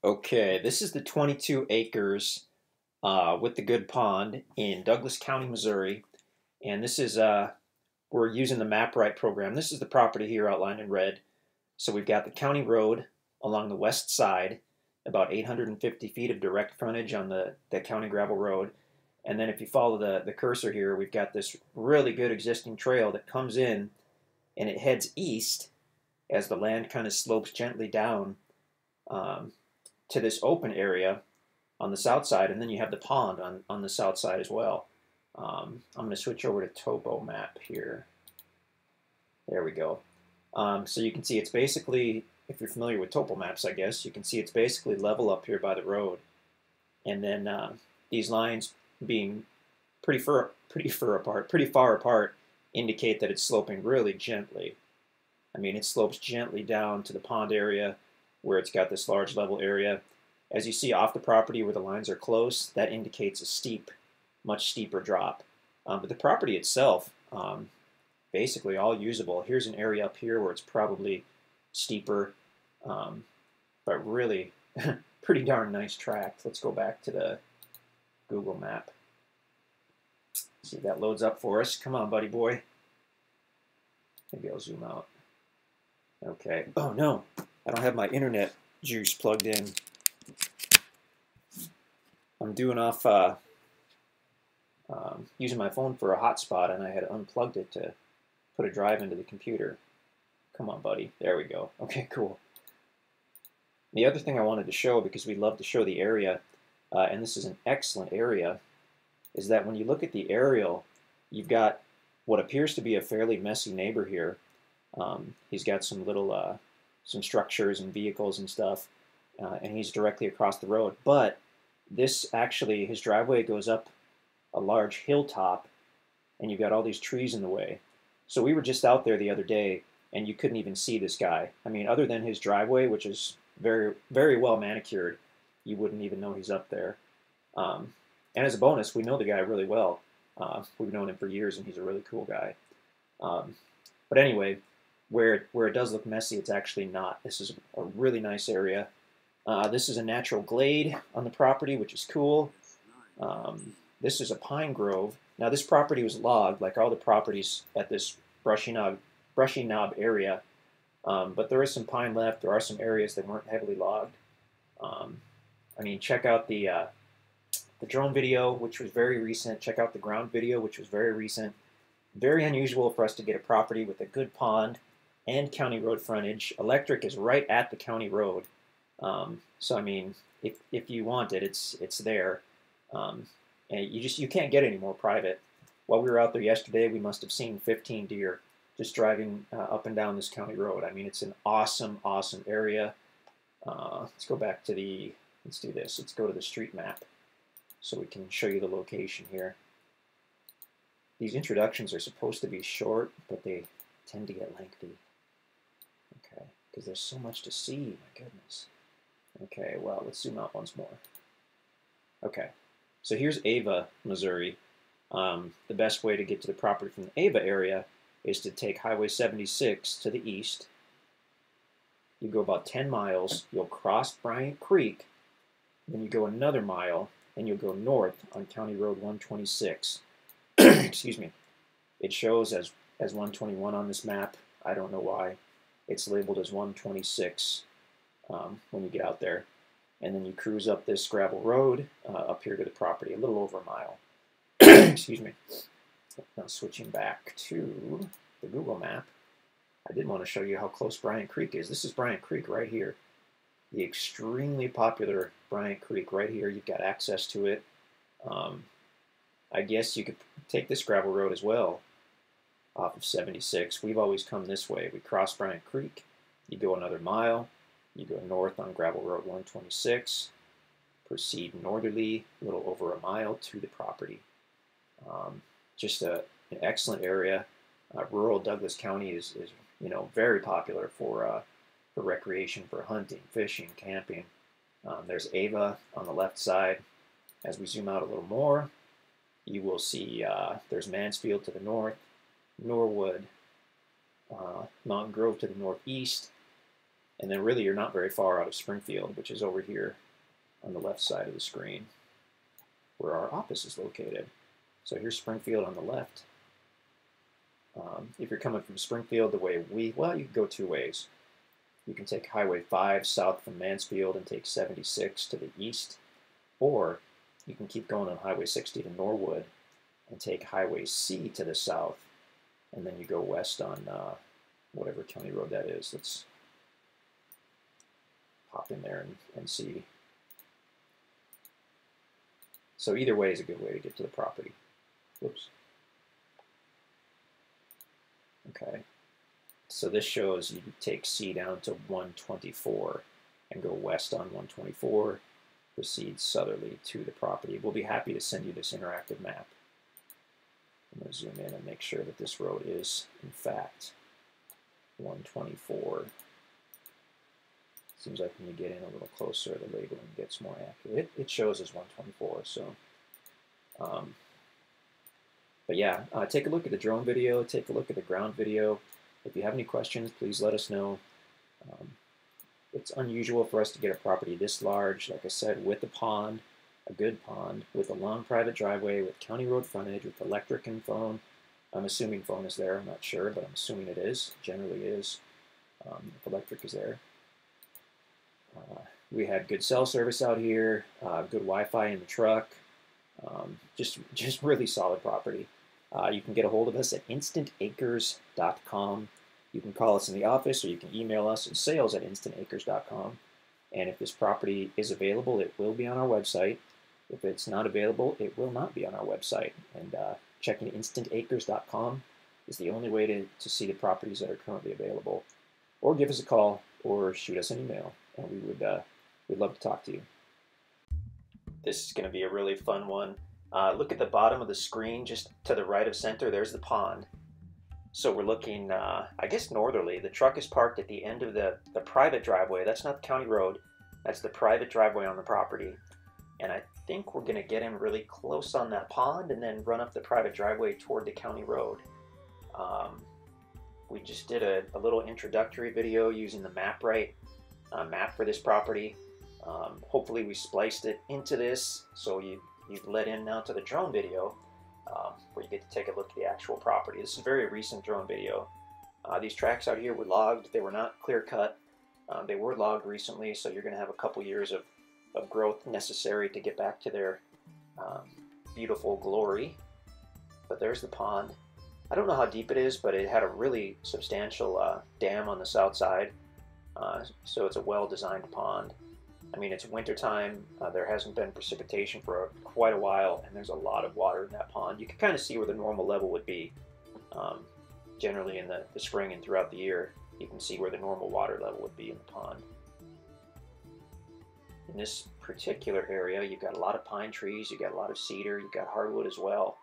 Okay, this is the 22 acres with the good pond in Douglas County, Missouri. And this is, we're using the MapRight program. This is the property here outlined in red. So we've got the county road along the west side, about 850 feet of direct frontage on the county gravel road. And then if you follow the cursor here, we've got this really good existing trail that comes in and it heads east as the land kind of slopes gently down um, to this open area on the south side, and then you have the pond on the south side as well. I'm going to switch over to Topo Map here. There we go. So you can see it's basically, if you're familiar with topo maps, I guess, you can see it's basically level up here by the road. And then these lines being pretty far apart indicate that it's sloping really gently. I mean, it slopes gently down to the pond area where it's got this large level area. As you see off the property where the lines are close, that indicates a steep, much steeper drop. But the property itself, basically all usable. Here's an area up here where it's probably steeper, but really pretty darn nice track. Let's go back to the Google map. See if that loads up for us. Come on, buddy boy. Maybe I'll zoom out. Okay. Oh no, I don't have my internet juice plugged in. I'm doing off using my phone for a hotspot, and I had unplugged it to put a drive into the computer. Come on, buddy. There we go. Okay, cool. The other thing I wanted to show, because we love to show the area, and this is an excellent area, is that when you look at the aerial, you've got what appears to be a fairly messy neighbor here. He's got some little some structures and vehicles and stuff, and he's directly across the road. But this actually, his driveway goes up a large hilltop, and you've got all these trees in the way. So we were just out there the other day, and you couldn't even see this guy. I mean, other than his driveway, which is very, very well manicured, you wouldn't even know he's up there. And as a bonus, we know the guy really well. We've known him for years, and he's a really cool guy. But anyway, where it does look messy, it's actually not. This is a really nice area. This is a natural glade on the property, which is cool. This is a pine grove. Now, this property was logged, like all the properties at this Brushy Knob area. But there is some pine left. There are some areas that weren't heavily logged. I mean, check out the drone video, which was very recent. Check out the ground video, which was very recent. Very unusual for us to get a property with a good pond and county road frontage. Electric is right at the county road. So I mean, if you want it, it's there. And you can't get any more private. While we were out there yesterday, we must have seen 15 deer just driving up and down this county road. I mean, it's an awesome, awesome area. Let's go back to let's do this. Let's go to the street map so we can show you the location here. These introductions are supposed to be short, but they tend to get lengthy. Okay, because there's so much to see, my goodness. Okay, well, let's zoom out once more. Okay, so here's Ava, Missouri. The best way to get to the property from the Ava area is to take Highway 76 to the east. You go about 10 miles, you'll cross Bryant Creek, then you go another mile, and you'll go north on County Road 126. Excuse me. It shows as 121 on this map. I don't know why. It's labeled as 126 when you get out there. And then you cruise up this gravel road up here to the property, a little over a mile. Excuse me. Now switching back to the Google map, I did want to show you how close Bryant Creek is. This is Bryant Creek right here. The extremely popular Bryant Creek right here. You've got access to it. I guess you could take this gravel road as well off of 76. We've always come this way. We cross Bryant Creek. You go another mile. You go north on gravel road 126. Proceed northerly, a little over a mile to the property. Just an excellent area. Rural Douglas County is very popular for recreation, for hunting, fishing, camping. There's Ava on the left side. As we zoom out a little more, you will see there's Mansfield to the north, Norwood, Mountain Grove to the northeast, And then really you're not very far out of Springfield, which is over here on the left side of the screen where our office is located. So here's Springfield on the left. If you're coming from Springfield the way well, you can go two ways. You can take Highway 5 south from Mansfield and take 76 to the east, or you can keep going on Highway 60 to Norwood and take Highway C to the south, and then you go west on whatever county road that is. Let's pop in there and see. So either way is a good way to get to the property. Whoops. Okay. So this shows you take C down to 124 and go west on 124, proceed southerly to the property. We'll be happy to send you this interactive map. I'm going to zoom in and make sure that this road is, in fact, 124. Seems like when you get in a little closer, the labeling gets more accurate. It shows as 124, so. But yeah, take a look at the drone video, take a look at the ground video. If you have any questions, please let us know. It's unusual for us to get a property this large, like I said, with a pond, a good pond, with a long private driveway, with county road frontage, with electric and phone. I'm assuming phone is there, I'm not sure, but I'm assuming it is, generally is, if electric is there. We had good cell service out here, good Wi-Fi in the truck, just really solid property. You can get a hold of us at InstantAcres.com. You can call us in the office, or you can email us at sales@InstantAcres.com. And if this property is available, it will be on our website. If it's not available, it will not be on our website. And checking InstantAcres.com is the only way to see the properties that are currently available. Or give us a call, or shoot us an email, and we'd love to talk to you. This is going to be a really fun one. Look at the bottom of the screen, just to the right of center, there's the pond. So we're looking, I guess, northerly. The truck is parked at the end of the private driveway. That's not the county road. That's the private driveway on the property. And I think we're going to get in really close on that pond and then run up the private driveway toward the county road. We just did a little introductory video using the map for this property. Hopefully we spliced it into this, so you've let in now to the drone video, where you get to take a look at the actual property. This is a very recent drone video. These tracks out here were logged. They were not clear cut. They were logged recently, so you're going to have a couple years of growth necessary to get back to their beautiful glory. But there's the pond. I don't know how deep it is, but it had a really substantial dam on the south side. So it's a well-designed pond. I mean, it's wintertime, there hasn't been precipitation for quite a while, and there's a lot of water in that pond. You can kind of see where the normal level would be. Generally in the spring and throughout the year, you can see where the normal water level would be in the pond. In this particular area, you've got a lot of pine trees, you've got a lot of cedar, you've got hardwood as well.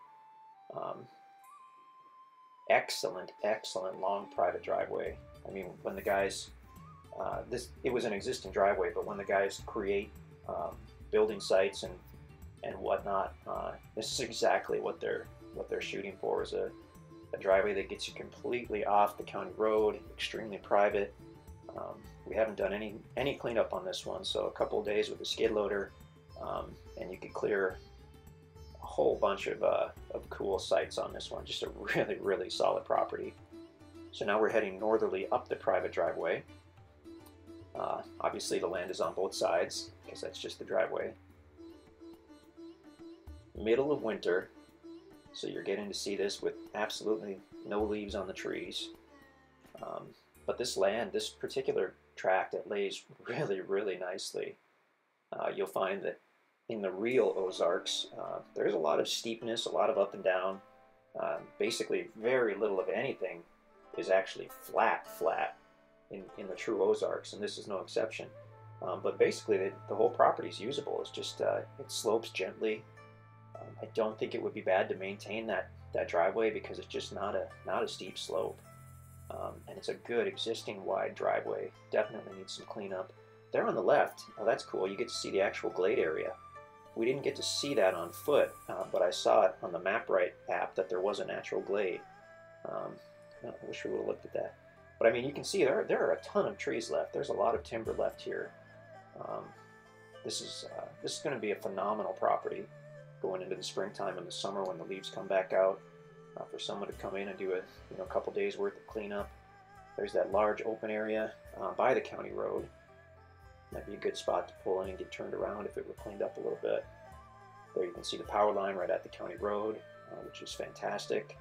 Excellent, excellent long private driveway. I mean, when the guys... it was an existing driveway, but when the guys create building sites and whatnot, this is exactly what they're shooting for, is a driveway that gets you completely off the county road, extremely private. We haven't done any cleanup on this one, so a couple of days with the skid loader, and you could clear a whole bunch of cool sites on this one. Just a really, really solid property. So now we're heading northerly up the private driveway. Obviously the land is on both sides, because that's just the driveway. Middle of winter, so you're getting to see this with absolutely no leaves on the trees. But this land, this particular tract, it lays really, really nicely. You'll find that in the real Ozarks, there's a lot of steepness, a lot of up and down. Basically, very little of anything is actually flat in the true Ozarks, and this is no exception. But basically, the whole property is usable. It's just it slopes gently. I don't think it would be bad to maintain that driveway, because it's just not a steep slope, and it's a good existing wide driveway. Definitely needs some cleanup. There on the left, oh, that's cool. You get to see the actual glade area. We didn't get to see that on foot, but I saw it on the MapRight app that there was a natural glade. I wish we would have looked at that. But I mean, you can see there are a ton of trees left. There's a lot of timber left here. Um, this is going to be a phenomenal property going into the springtime and the summer when the leaves come back out. For someone to come in and do a couple days worth of cleanup. There's that large open area by the county road. That'd be a good spot to pull in and get turned around if it were cleaned up a little bit. There you can see the power line right at the county road, which is fantastic.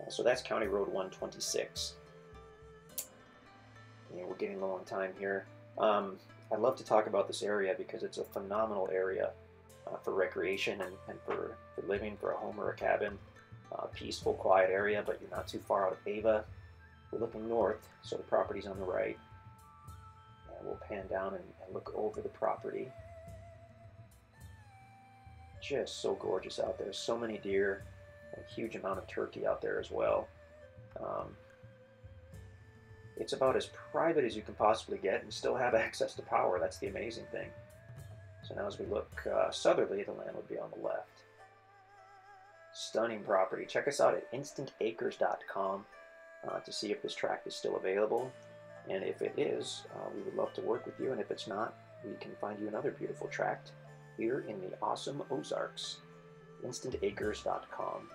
So that's County Road 126. And we're getting low on time here. I'd love to talk about this area because it's a phenomenal area for recreation and for living, for a home or a cabin. Peaceful, quiet area, but you're not too far out of Ava. We're looking north, so the property's on the right. And we'll pan down and look over the property. Just so gorgeous out there. So many deer, a huge amount of turkey out there as well. It's about as private as you can possibly get and still have access to power. That's the amazing thing. So now as we look southerly, the land would be on the left. Stunning property. Check us out at InstantAcres.com to see if this tract is still available. And if it is, we would love to work with you. And if it's not, we can find you another beautiful tract here in the awesome Ozarks. InstantAcres.com.